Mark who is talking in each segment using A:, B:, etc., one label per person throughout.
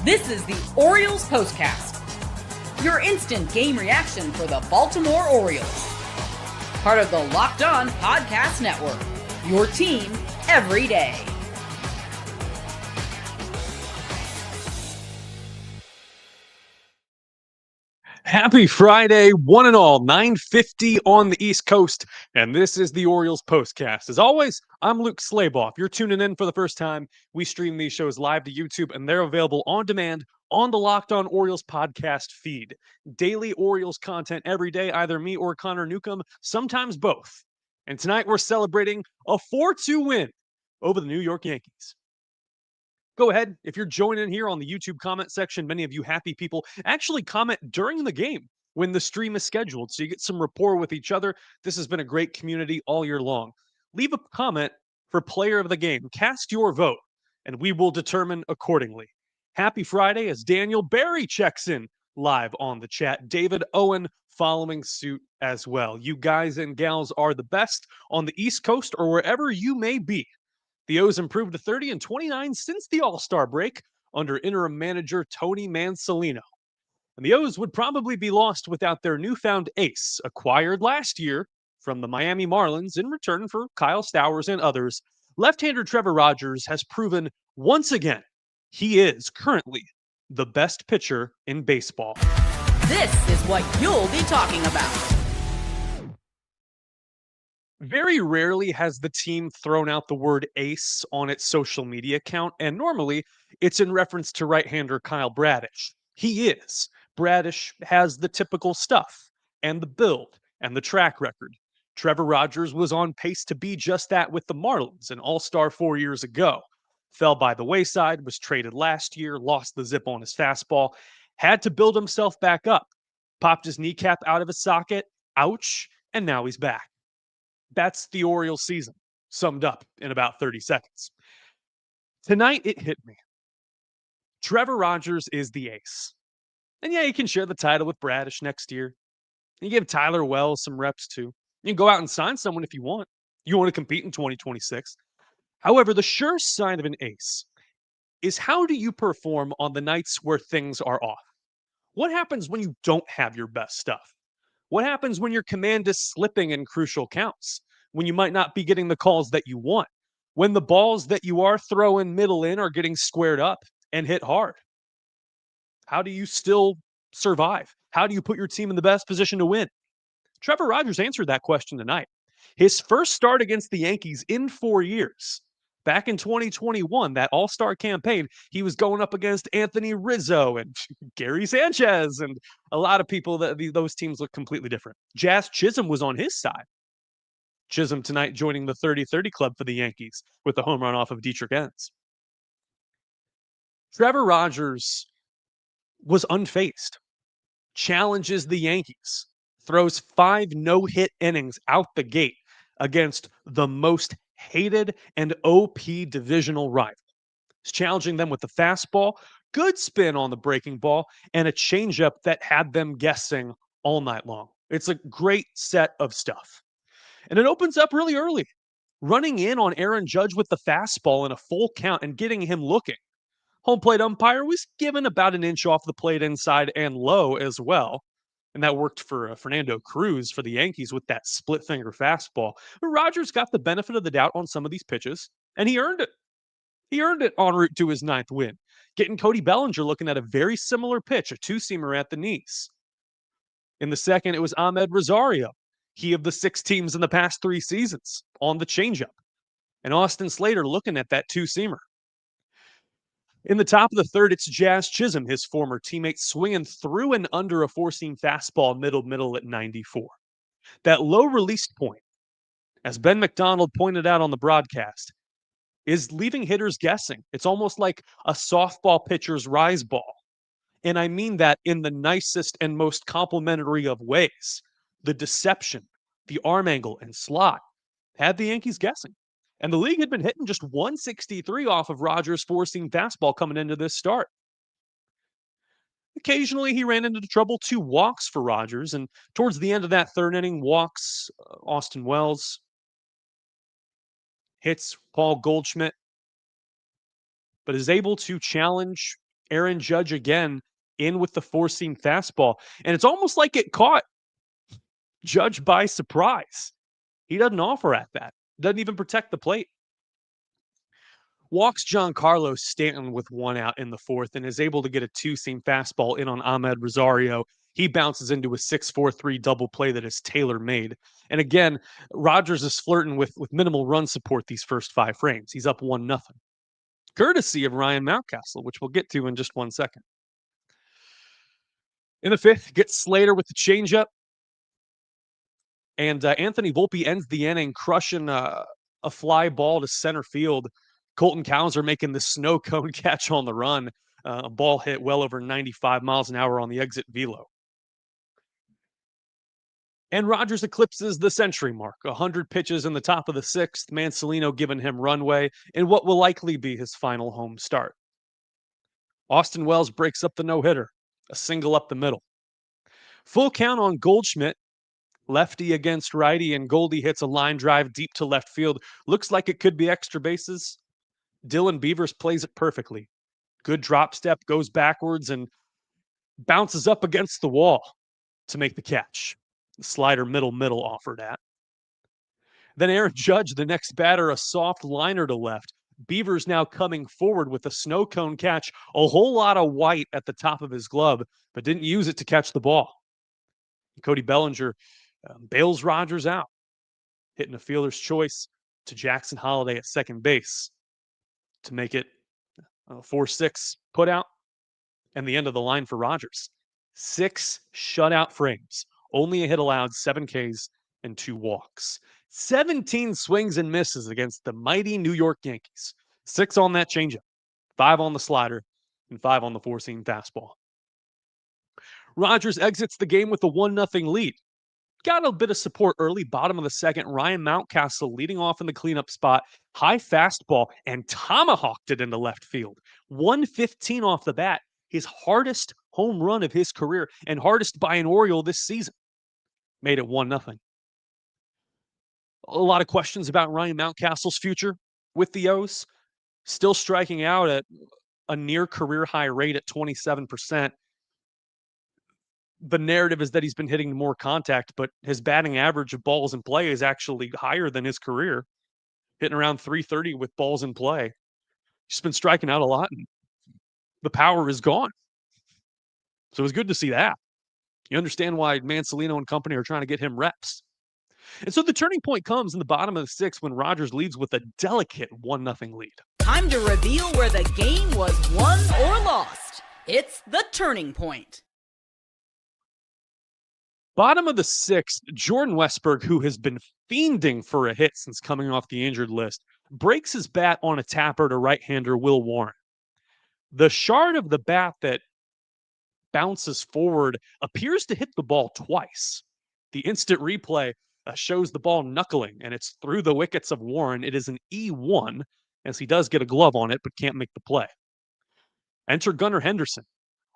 A: This is the Orioles Postcast, your instant game reaction for the Baltimore Orioles. Part of the Locked On Podcast Network, your team every day.
B: Happy Friday, one and all, 9:50 on the East Coast, and this is the Orioles Postcast. As always, I'm Luke Slaboff. If you're tuning in for the first time, we stream these shows live to YouTube, and they're available on demand on the Locked On Orioles podcast feed. Daily Orioles content every day, either me or Connor Newcomb, sometimes both. And tonight we're celebrating a 4-2 win over the New York Yankees. Go ahead. If you're joining here on the YouTube comment section, many of you happy people actually comment during the game when the stream is scheduled, so you get some rapport with each other. This has been a great community all year long. Leave a comment for player of the game. Cast your vote, and we will determine accordingly. Happy Friday as Daniel Barry checks in live on the chat. David Owen following suit as well. You guys and gals are the best on the East Coast or wherever you may be. The O's improved to 30-29 since the All-Star break under interim manager Tony Mansolino. And the O's would probably be lost without their newfound ace, acquired last year from the Miami Marlins in return for Kyle Stowers and others. Left-hander Trevor Rogers has proven once again he is currently the best pitcher in baseball.
A: This is what you'll be talking about.
B: Very rarely has the team thrown out the word ace on its social media account, and normally it's in reference to right-hander Kyle Bradish. He is. Bradish has the typical stuff, and the build, and the track record. Trevor Rogers was on pace to be just that with the Marlins, an all-star 4 years ago. Fell by the wayside, was traded last year, lost the zip on his fastball, had to build himself back up, popped his kneecap out of his socket, ouch, and now he's back. That's the Orioles season, summed up in about 30 seconds. Tonight, it hit me. Trevor Rogers is the ace. And yeah, you can share the title with Bradish next year. You give Tyler Wells some reps too. You can go out and sign someone if you want. You want to compete in 2026. However, the sure sign of an ace is how do you perform on the nights where things are off? What happens when you don't have your best stuff? What happens when your command is slipping in crucial counts? When you might not be getting the calls that you want? When the balls that you are throwing middle in are getting squared up and hit hard? How do you still survive? How do you put your team in the best position to win? Trevor Rogers answered that question tonight. His first start against the Yankees in 4 years. Back in 2021, that all-star campaign, he was going up against Anthony Rizzo and Gary Sanchez and a lot of people. Those teams look completely different. Jazz Chisholm was on his side. Chisholm tonight joining the 30-30 club for the Yankees with a home run off of Dietrich Enns. Trevor Rogers was unfazed. Challenges the Yankees. Throws 5 no-hit innings out the gate against the most hated and OP divisional rival. He's challenging them with the fastball, good spin on the breaking ball, and a changeup that had them guessing all night long. It's a great set of stuff. And it opens up really early, running in on Aaron Judge with the fastball in a full count and getting him looking. Home plate umpire was given about an inch off the plate inside and low as well. And that worked for Fernando Cruz for the Yankees with that split finger fastball. But Rogers got the benefit of the doubt on some of these pitches, and he earned it. He earned it en route to his 9th win, getting Cody Bellinger looking at a very similar pitch, a two-seamer at the knees. In the second, it was Ahmed Rosario, he of the 6 teams in the past 3 seasons, on the changeup. And Austin Slater looking at that two-seamer. In the top of the third, it's Jazz Chisholm, his former teammate, swinging through and under a 4-seam fastball middle at 94. That low release point, as Ben McDonald pointed out on the broadcast, is leaving hitters guessing. It's almost like a softball pitcher's rise ball. And I mean that in the nicest and most complimentary of ways. The deception, the arm angle, and slot had the Yankees guessing. And the league had been hitting just 163 off of Rogers' 4-seam fastball coming into this start. Occasionally, he ran into trouble. 2 walks for Rogers, and towards the end of that 3rd inning, walks Austin Wells, hits Paul Goldschmidt, but is able to challenge Aaron Judge again in with the four-seam fastball. And it's almost like it caught Judge by surprise. He doesn't offer at that. Doesn't even protect the plate. Walks Giancarlo Stanton with one out in the fourth and is able to get a two-seam fastball in on Ahmed Rosario. He bounces into a 6-4-3 double play that is tailor-made. And again, Rogers is flirting with minimal run support these first 5 frames. He's up 1-0. Courtesy of Ryan Mountcastle, which we'll get to in just 1 second. In the fifth, gets Slater with the changeup. And Anthony Volpe ends the inning crushing a fly ball to center field. Colton Cowser making the snow cone catch on the run. A ball hit well over 95 miles an hour on the exit velo. And Rogers eclipses the century mark. 100 pitches in the top of the sixth. Mancelino giving him runway in what will likely be his final home start. Austin Wells breaks up the no-hitter. A single up the middle. Full count on Goldschmidt. Lefty against righty, and Goldie hits a line drive deep to left field. Looks like it could be extra bases. Dylan Beavers plays it perfectly. Good drop step, goes backwards, and bounces up against the wall to make the catch. The slider middle offered at. Then Aaron Judge, the next batter, a soft liner to left. Beavers now coming forward with a snow cone catch. A whole lot of white at the top of his glove, but didn't use it to catch the ball. Cody Bellinger bails Rogers out, hitting a fielder's choice to Jackson Holliday at second base to make it 4-6 put out and the end of the line for Rogers. 6 shutout frames, only a hit allowed, 7 Ks and 2 walks. 17 swings and misses against the mighty New York Yankees. 6 on that changeup, 5 on the slider, and 5 on the four-seam fastball. Rogers exits the game with a 1-0 lead. Got a bit of support early, bottom of the second. Ryan Mountcastle leading off in the cleanup spot. High fastball and tomahawked it into left field. 115 off the bat. His hardest home run of his career and hardest by an Oriole this season. Made it 1-0. A lot of questions about Ryan Mountcastle's future with the O's. Still striking out at a near career high rate at 27%. The narrative is that he's been hitting more contact, but his batting average of balls in play is actually higher than his career, hitting around 330 with balls in play. He's been striking out a lot, and the power is gone. So it was good to see that. You understand why Mancelino and company are trying to get him reps. And so the turning point comes in the bottom of the sixth when Rogers leads with a delicate 1-0 lead.
A: Time to reveal where the game was won or lost. It's the turning point.
B: Bottom of the sixth, Jordan Westburg, who has been fiending for a hit since coming off the injured list, breaks his bat on a tapper to right-hander Will Warren. The shard of the bat that bounces forward appears to hit the ball twice. The instant replay shows the ball knuckling, and it's through the wickets of Warren. It is an E1, as he does get a glove on it, but can't make the play. Enter Gunnar Henderson.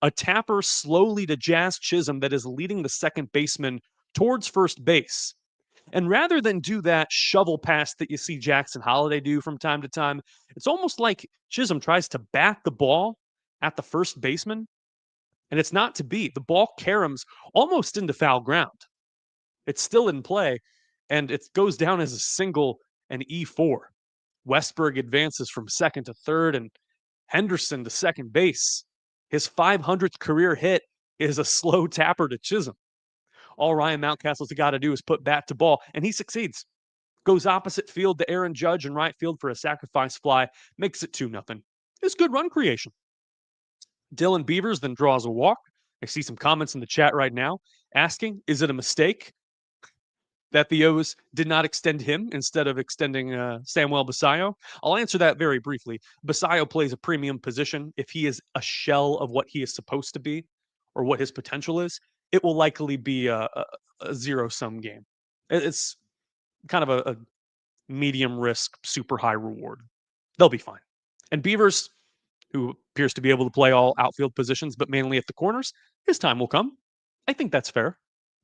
B: A tapper slowly to Jazz Chisholm that is leading the second baseman towards first base. And rather than do that shovel pass that you see Jackson Holliday do from time to time, it's almost like Chisholm tries to bat the ball at the first baseman, and it's not to be. The ball caroms almost into foul ground. It's still in play, and it goes down as a single and E4. Westburg advances from second to third, and Henderson to second base. His 500th career hit is a slow tapper to Chisholm. All Ryan Mountcastle's got to do is put bat to ball, and he succeeds. Goes opposite field to Aaron Judge and right field for a sacrifice fly. Makes it 2-0. It's good run creation. Dylan Beavers then draws a walk. I see some comments in the chat right now asking, is it a mistake that the O's did not extend him instead of extending Samuel Basallo? I'll answer that very briefly. Basallo plays a premium position. If he is a shell of what he is supposed to be or what his potential is, it will likely be a zero-sum game. It's kind of a medium risk, super high reward. They'll be fine. And Beavers, who appears to be able to play all outfield positions, but mainly at the corners, his time will come. I think that's fair.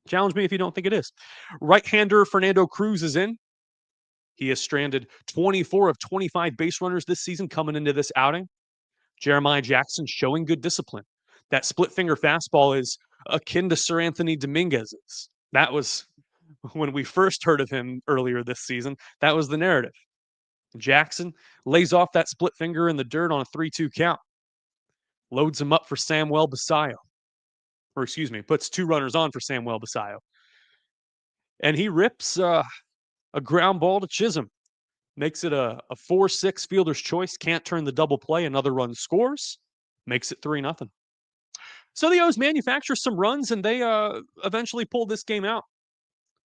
B: Challenge me if you don't think it is. Right-hander Fernando Cruz is in. He has stranded 24 of 25 base runners this season coming into this outing. Jeremiah Jackson showing good discipline. That split finger fastball is akin to Sir Anthony Dominguez's. That was when we first heard of him earlier this season. That was the narrative. Jackson lays off that split finger in the dirt on a 3-2 count, loads him up for Samuel Basayo. Or excuse me, puts 2 runners on for Samuel Basayo. And he rips a ground ball to Chisholm. Makes it a 4-6 fielder's choice. Can't turn the double play. Another run scores. Makes it 3-0. So the O's manufacture some runs, and they eventually pull this game out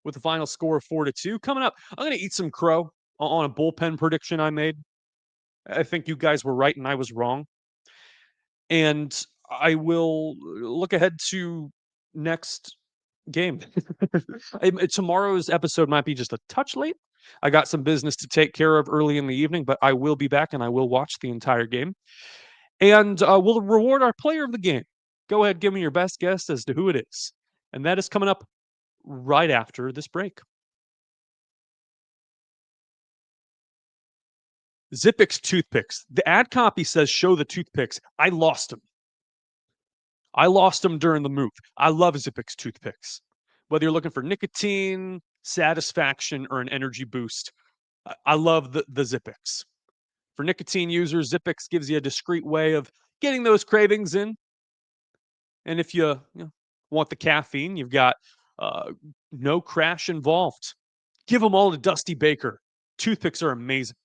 B: with a final score of 4-2. Coming up, I'm going to eat some crow on a bullpen prediction I made. I think you guys were right and I was wrong. And I will look ahead to next game. Tomorrow's episode might be just a touch late. I got some business to take care of early in the evening, but I will be back and I will watch the entire game. And we'll reward our player of the game. Go ahead, give me your best guess as to who it is. And that is coming up right after this break. Zippix toothpicks. The ad copy says show the toothpicks. I lost them. I lost them during the move. I love Zippix toothpicks. Whether you're looking for nicotine, satisfaction, or an energy boost, I love the Zippix. For nicotine users, Zippix gives you a discreet way of getting those cravings in. And if you want the caffeine, you've got no crash involved. Give them all to Dusty Baker. Toothpicks are amazing.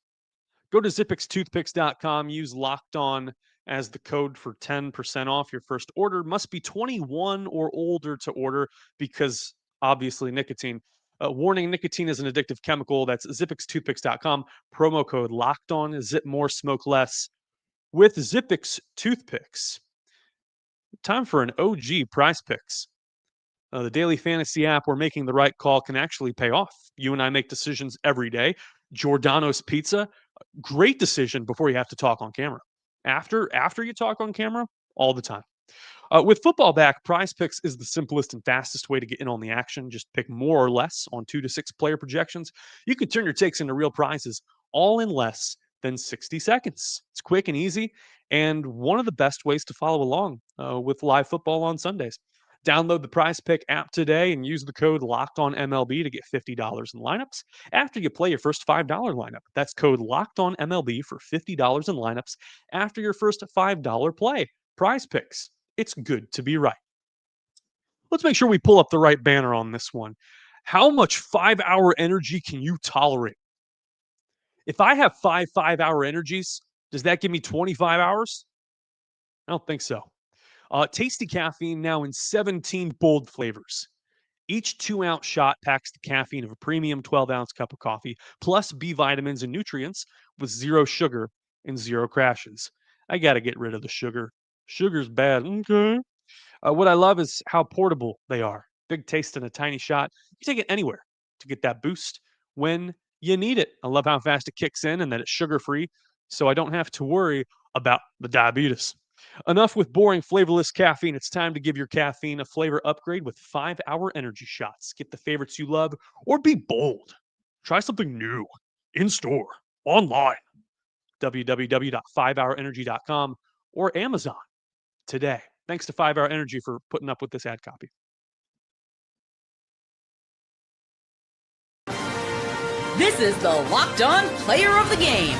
B: Go to zippixtoothpicks.com. Use Locked On as the code for 10% off your first order. Must be 21 or older to order because obviously nicotine. Warning, nicotine is an addictive chemical. That's zippixtoothpicks.com. Promo code Locked On. Zip more, smoke less. With Zippix toothpicks. Time for an OG PrizePicks. The daily fantasy app where making the right call can actually pay off. You and I make decisions every day. Giordano's Pizza, great decision before you have to talk on camera. After you talk on camera, all the time. With football back, PrizePicks is the simplest and fastest way to get in on the action. Just pick more or less on 2 to 6 player projections. You can turn your takes into real prizes all in less than 60 seconds. It's quick and easy, and one of the best ways to follow along with live football on Sundays. Download the PrizePick app today and use the code LOCKEDONMLB to get $50 in lineups after you play your first $5 lineup. That's code LOCKEDONMLB for $50 in lineups after your first $5 play. PrizePicks. It's good to be right. Let's make sure we pull up the right banner on this one. How much 5-hour energy can you tolerate? If I have 5-hour energies, does that give me 25 hours? I don't think so. Tasty caffeine now in 17 bold flavors. Each 2-ounce shot packs the caffeine of a premium 12-ounce cup of coffee, plus B vitamins and nutrients with 0 sugar and 0 crashes. I got to get rid of the sugar. Sugar's bad. Okay. What I love is how portable they are. Big taste in a tiny shot. You take it anywhere to get that boost when you need it. I love how fast it kicks in and that it's sugar-free, so I don't have to worry about the diabetes. Enough with boring, flavorless caffeine. It's time to give your caffeine a flavor upgrade with 5-hour energy shots. Get the favorites you love or be bold. Try something new in store, online. www.5hourenergy.com or Amazon today. Thanks to 5-Hour Energy for putting up with this ad copy.
A: This is the Locked On Player of the Game.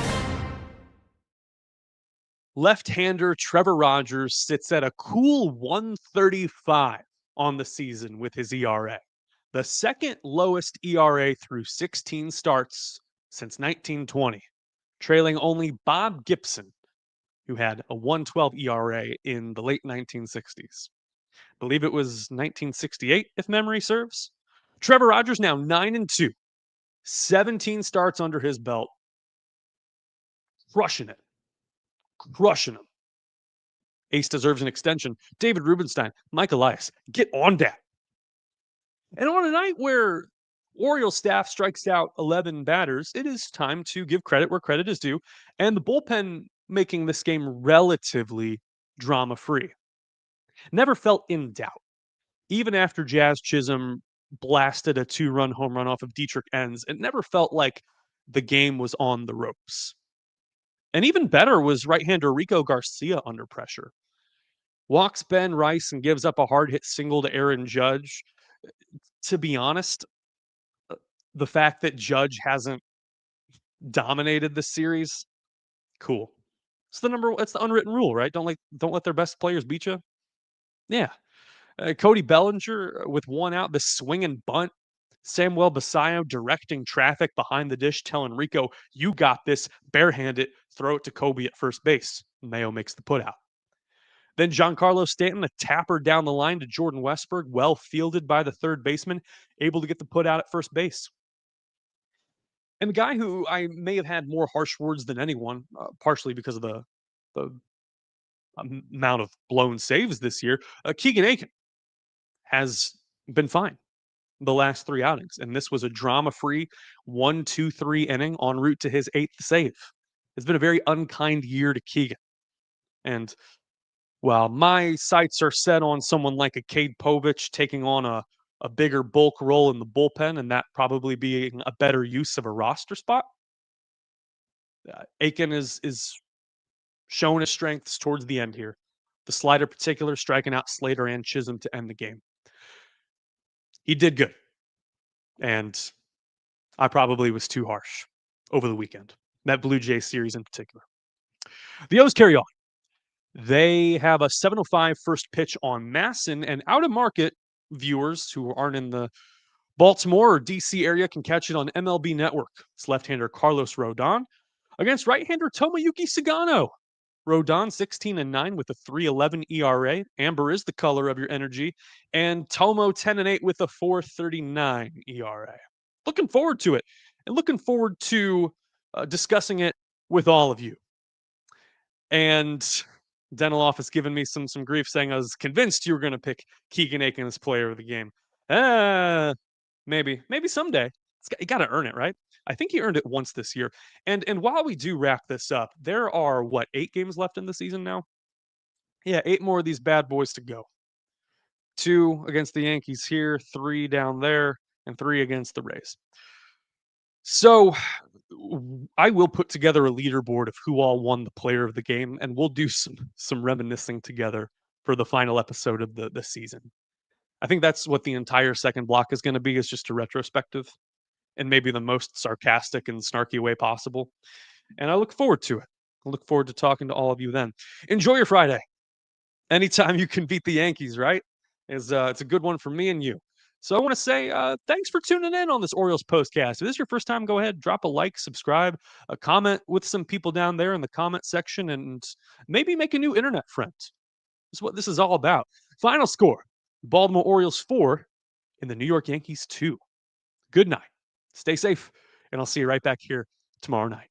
B: Left-hander Trevor Rogers sits at a cool 135 on the season with his ERA. The second lowest ERA through 16 starts since 1920, trailing only Bob Gibson, who had a 112 ERA in the late 1960s. I believe it was 1968, if memory serves. Trevor Rogers now 9-2, 17 starts under his belt. Crushing it. Crushing him. Ace deserves an extension. David Rubenstein, Mike Elias, get on that. And on a night where Orioles staff strikes out 11 batters, it is time to give credit where credit is due, and the bullpen making this game relatively drama-free. Never felt in doubt. Even after Jazz Chisholm blasted a 2-run home run off of Dietrich Enns, it never felt like the game was on the ropes. And even better was right-hander Rico Garcia under pressure. Walks Ben Rice and gives up a hard hit single to Aaron Judge. To be honest, uh, the fact that Judge hasn't dominated the series, cool. It's the unwritten rule, right? Don't let their best players beat you. Yeah. Cody Bellinger with one out, the swing and bunt. Samuel Basayo directing traffic behind the dish, telling Rico, "You got this, barehand it, throw it to Kobe at first base." Mayo makes the putout. Then Giancarlo Stanton, a tapper down the line to Jordan Westburg, well fielded by the third baseman, able to get the putout at first base. And the guy who I may have had more harsh words than anyone, partially because of the amount of blown saves this year, Keegan Aiken has been fine the last three outings. And this was a drama free 1-2-3 inning en route to his eighth save. It's been a very unkind year to Keegan. And while my sights are set on someone like a Cade Povich taking on a bigger bulk role in the bullpen and that probably being a better use of a roster spot, Aiken is showing his strengths towards the end here. The slider particular, striking out Slater and Chisholm to end the game. He did good. And I probably was too harsh over the weekend. That Blue Jay series in particular. The O's carry on. They have a 7:05 first pitch on Masson, and out of market viewers who aren't in the Baltimore or DC area can catch it on MLB Network. It's left-hander Carlos Rodon against right-hander Tomoyuki Sagano. Rodon 16-9 with a 3.11 ERA. Amber is the color of your energy, and Tomo 10-8 with a 4.39 ERA. Looking forward to it, and looking forward to discussing it with all of you. And Dental Office giving me some grief, saying I was convinced you were going to pick Keegan Aiken as player of the game. Maybe someday. You got to earn it, right? I think he earned it once this year. And while we do wrap this up, there are 8 games left in the season now? Yeah, 8 more of these bad boys to go. 2 against the Yankees here, 3 down there, and 3 against the Rays. So I will put together a leaderboard of who all won the player of the game, and we'll do some reminiscing together for the final episode of the season. I think that's what the entire second block is going to be, is just a retrospective in maybe the most sarcastic and snarky way possible. And I look forward to it. I look forward to talking to all of you then. Enjoy your Friday. Anytime you can beat the Yankees, right? It's a good one for me and you. So I want to say thanks for tuning in on this Orioles postcast. If this is your first time, go ahead, drop a like, subscribe, a comment with some people down there in the comment section, and maybe make a new internet friend. That's what this is all about. Final score, Baltimore Orioles 4 and the New York Yankees 2. Good night. Stay safe, and I'll see you right back here tomorrow night.